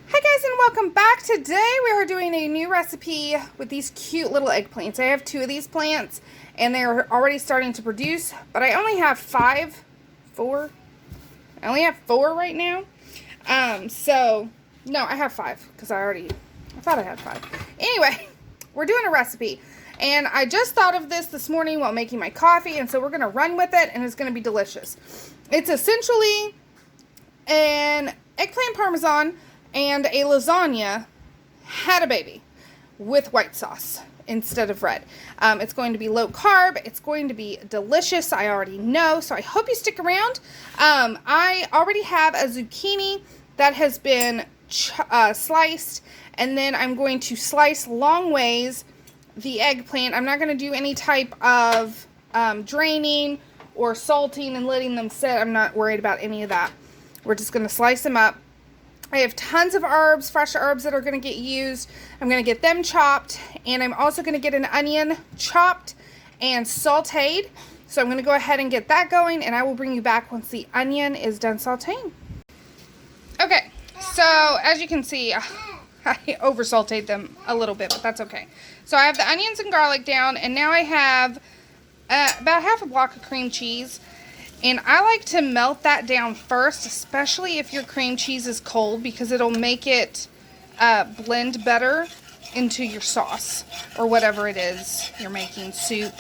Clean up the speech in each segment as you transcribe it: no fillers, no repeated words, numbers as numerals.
Hi guys, and welcome back. Today we are doing a new recipe with these cute little eggplants. I have 2 of these plants and they're already starting to produce, but I only have 4 right now. No, I have 5 because I thought I had 5. Anyway, we're doing a recipe and I just thought of this morning while making my coffee, and so we're going to run with it and it's going to be delicious. It's essentially an eggplant parmesan and a lasagna had a baby with white sauce instead of red. It's going to be low carb. It's going to be delicious. I already know, so I hope you stick around. I already have a zucchini that has been sliced, and then I'm going to slice long ways the eggplant. I'm not going to do any type of draining or salting and letting them sit. I'm not worried about any of that. We're just going to slice them up. I have tons of herbs, fresh herbs that are going to get used. I'm going to get them chopped, and I'm also going to get an onion chopped and sauteed. So I'm going to go ahead and get that going, and I will bring you back once the onion is done sauteing. Okay, so as you can see, I over sauteed them a little bit, but that's okay. So I have the onions and garlic down, and now I have about half a block of cream cheese. And I like to melt that down first, especially if your cream cheese is cold, because it'll make it blend better into your sauce or whatever it is you're making, soup.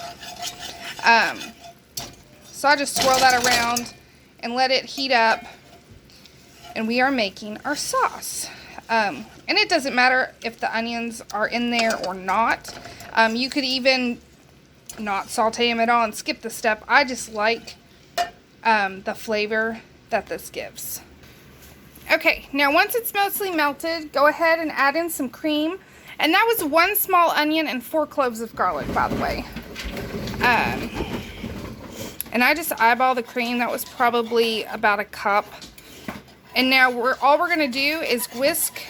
So I just swirl that around and let it heat up, and we are making our sauce. And it doesn't matter if the onions are in there or not. You could even not saute them at all and skip the step. I just like the flavor that this gives. Okay, now once it's mostly melted, go ahead and add in some cream. And that was 1 small onion and 4 cloves of garlic, by the way. And I just eyeball the cream. That was probably about a cup. And now all we're going to do is whisk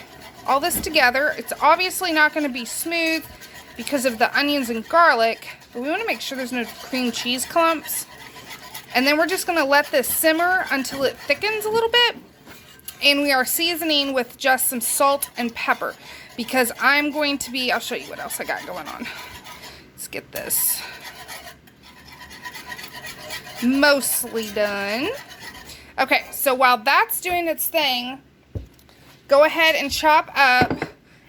all this together. It's obviously not going to be smooth because of the onions and garlic, but we want to make sure there's no cream cheese clumps. And then we're just going to let this simmer until it thickens a little bit. And we are seasoning with just some salt and pepper, because I'm going to be, I'll show you what else I got going on. Let's get this mostly done. Okay, so while that's doing its thing, go ahead and chop up.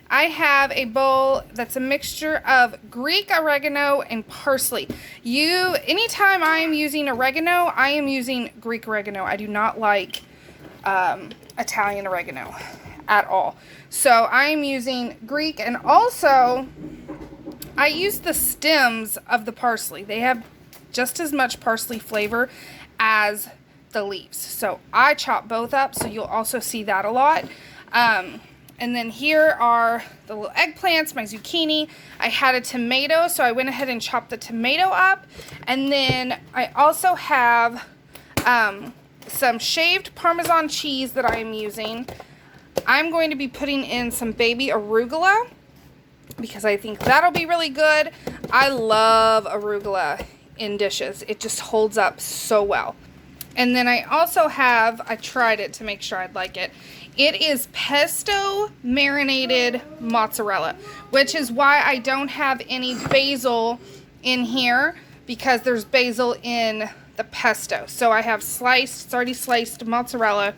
I have a bowl that's a mixture of Greek oregano and parsley. Anytime I am using oregano, I am using Greek oregano. I do not like Italian oregano at all. So I am using Greek, and also I use the stems of the parsley. They have just as much parsley flavor as the leaves. So I chop both up, so you'll also see that a lot. And then here are the little eggplants, my zucchini. I had a tomato, so I went ahead and chopped the tomato up. And then I also have some shaved Parmesan cheese that I am using. I'm going to be putting in some baby arugula because I think that'll be really good. I love arugula in dishes. It just holds up so well. And then I also have, I tried it to make sure I'd like it. It is pesto marinated mozzarella, which is why I don't have any basil in here, because there's basil in the pesto. So I have already sliced mozzarella,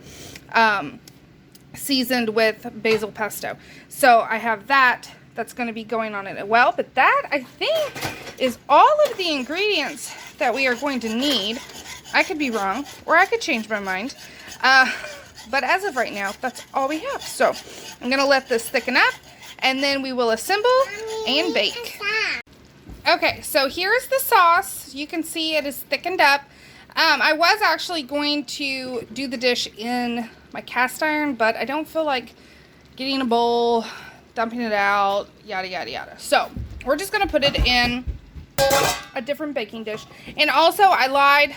seasoned with basil pesto. So I have that's going to be going on it as well. But that, I think, is all of the ingredients that we are going to need. I could be wrong, or I could change my mind. But as of right now, that's all we have. So I'm going to let this thicken up, and then we will assemble and bake. Okay, so here's the sauce. You can see it is thickened up. I was actually going to do the dish in my cast iron, but I don't feel like getting a bowl, dumping it out, yada, yada, yada. So we're just going to put it in a different baking dish. And also, I lied.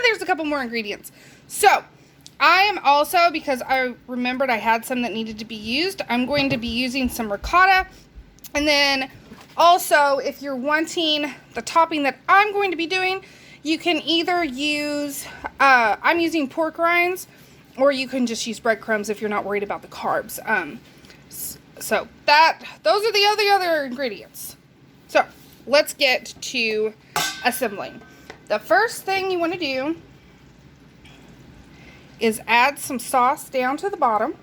There's a couple more ingredients. So I am also, because I remembered I had some that needed to be used, I'm going to be using some ricotta. And then also, if you're wanting the topping that I'm going to be doing, you can either use, I'm using pork rinds, Or you can just use breadcrumbs if you're not worried about the carbs. So those are the other ingredients. So let's get to assembling. The first thing you want to do is add some sauce down to the bottom.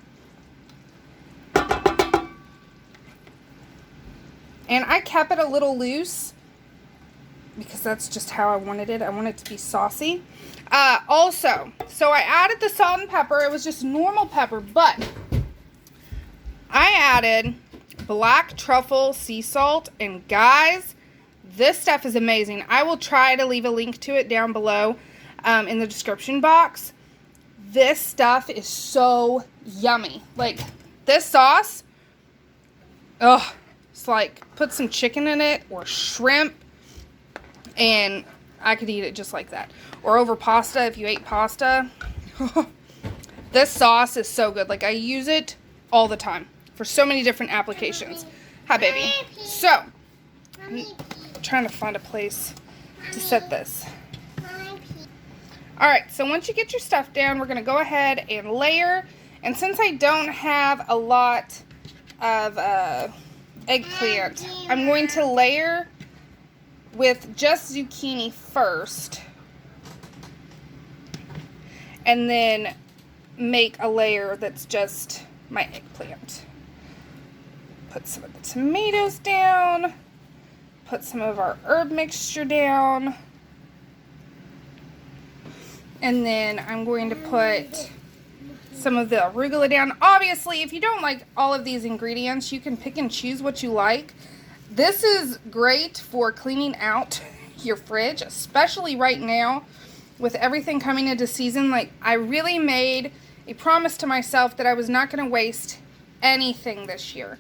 And I kept it a little loose because that's just how I wanted it. I want it to be saucy. Also, so I added the salt and pepper. It was just normal pepper, but I added black truffle sea salt. And guys, this stuff is amazing. I will try to leave a link to it down below in the description box. This stuff is so yummy. Like, this sauce, oh, it's like, put some chicken in it or shrimp, and I could eat it just like that. Or over pasta if you ate pasta. This sauce is so good. Like, I use it all the time for so many different applications. Hi, baby. So, I'm trying to find a place to set this. Alright, so once you get your stuff down, we're going to go ahead and layer. And since I don't have a lot of eggplant, I'm going to layer with just zucchini first. And then make a layer that's just my eggplant. Put some of the tomatoes down. Put some of our herb mixture down. And then I'm going to put some of the arugula down. Obviously, if you don't like all of these ingredients, you can pick and choose what you like. This is great for cleaning out your fridge, especially right now with everything coming into season. Like, I really made a promise to myself that I was not going to waste anything this year,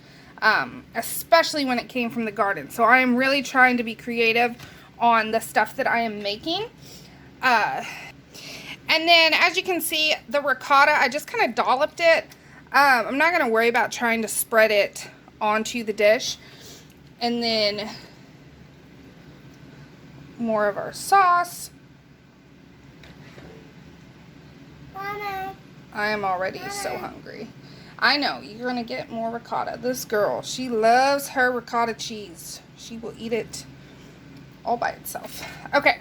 especially when it came from the garden. So I am really trying to be creative on the stuff that I am making. And then, as you can see, the ricotta, I just kind of dolloped it. I'm not going to worry about trying to spread it onto the dish. And then, more of our sauce. Mama. I am already so hungry. I know, you're going to get more ricotta. This girl, she loves her ricotta cheese. She will eat it all by itself. Okay.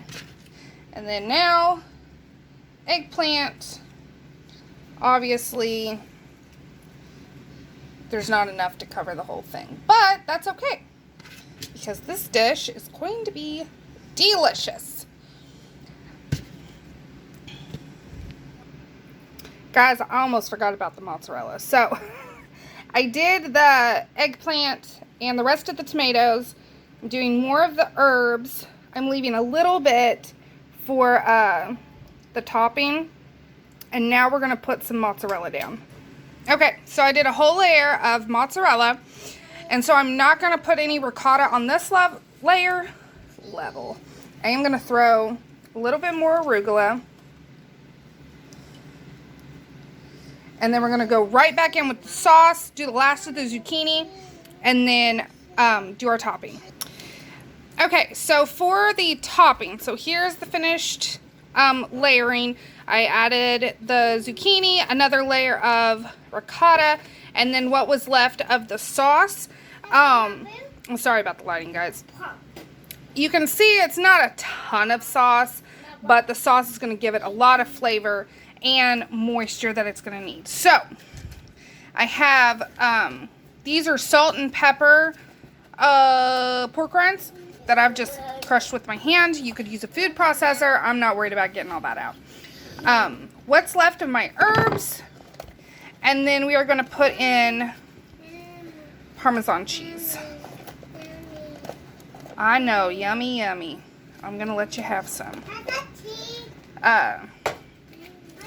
And then now, eggplant. Obviously, there's not enough to cover the whole thing, but that's okay because this dish is going to be delicious. Guys, I almost forgot about the mozzarella. So I did the eggplant and the rest of the tomatoes. I'm doing more of the herbs. I'm leaving a little bit for the topping, and now we're going to put some mozzarella down. Okay, so I did a whole layer of mozzarella, and so I'm not going to put any ricotta on this layer. I am going to throw a little bit more arugula, and then we're going to go right back in with the sauce, do the last of the zucchini, and then do our topping. Okay, so for the topping, so here's the finished layering. I added the zucchini, another layer of ricotta, and then what was left of the sauce. I'm sorry about the lighting, guys. You can see it's not a ton of sauce, but the sauce is going to give it a lot of flavor and moisture that it's going to need. So, I have, these are salt and pepper pork rinds that I've just crushed with my hand. You could use a food processor. I'm not worried about getting all that out. What's left of my herbs, and then we are going to put in Parmesan cheese. I know, yummy, yummy. I'm going to let you have some.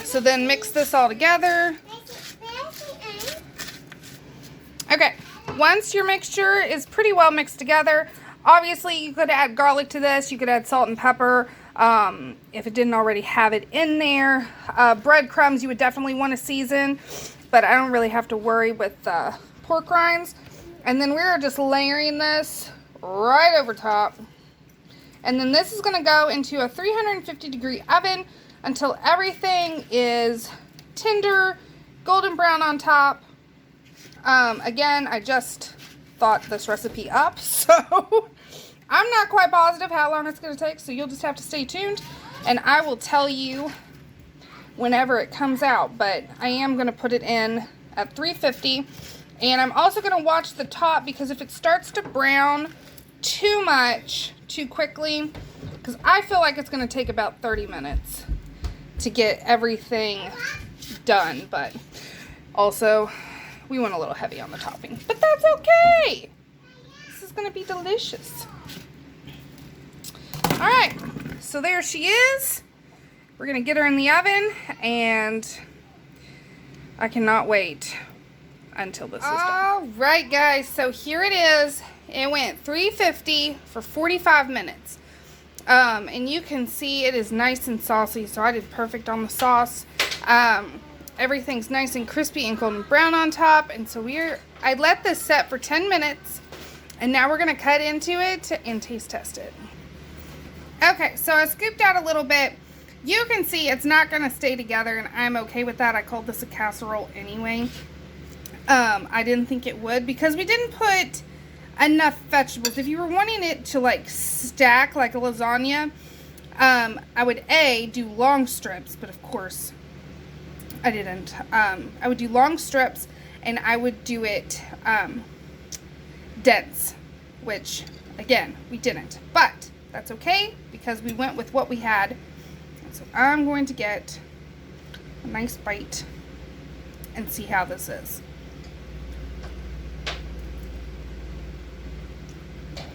So then mix this all together. Okay, once your mixture is pretty well mixed together, obviously you could add garlic to this. You could add salt and pepper if it didn't already have it in there. Breadcrumbs you would definitely want to season, but I don't really have to worry with pork rinds. And then we're just layering this right over top. And then this is going to go into a 350-degree oven until everything is tender, golden brown on top. Again, I just thought this recipe up, so I'm not quite positive how long it's going to take, so you'll just have to stay tuned, and I will tell you whenever it comes out. But I am going to put it in at 350, and I'm also going to watch the top, because if it starts to brown too much too quickly, because I feel like it's going to take about 30 minutes to get everything done, but also we went a little heavy on the topping, but that's okay. This is going to be delicious. All right, so there she is. We're going to get her in the oven, and I cannot wait until this is done. All right, guys, so here it is. It went 350 for 45 minutes. And you can see it is nice and saucy, so I did perfect on the sauce. Everything's nice and crispy and golden brown on top, and so I let this set for 10 minutes, and now we're going to cut into it and taste test it. Okay, so I scooped out a little bit. You can see it's not going to stay together, and I'm okay with that. I called this a casserole anyway. I didn't think it would, because we didn't put enough vegetables. If you were wanting it to like stack like a lasagna, I would do long strips, but of course I didn't. I would do long strips, and I would do it dense, which again we didn't, but that's okay because we went with what we had. So I'm going to get a nice bite and see how this is.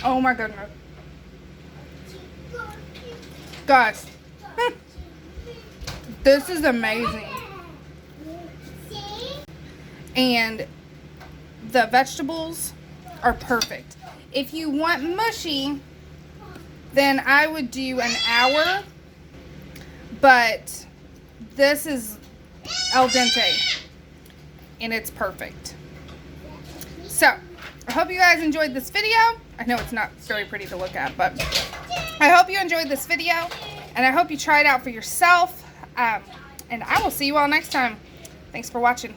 Oh my goodness. Guys, this is amazing. And the vegetables are perfect. If you want mushy, then I would do an hour, but this is al dente and it's perfect. So I hope you guys enjoyed this video. I know it's not very pretty to look at, but I hope you enjoyed this video, and I hope you try it out for yourself. And I will see you all next time. Thanks for watching.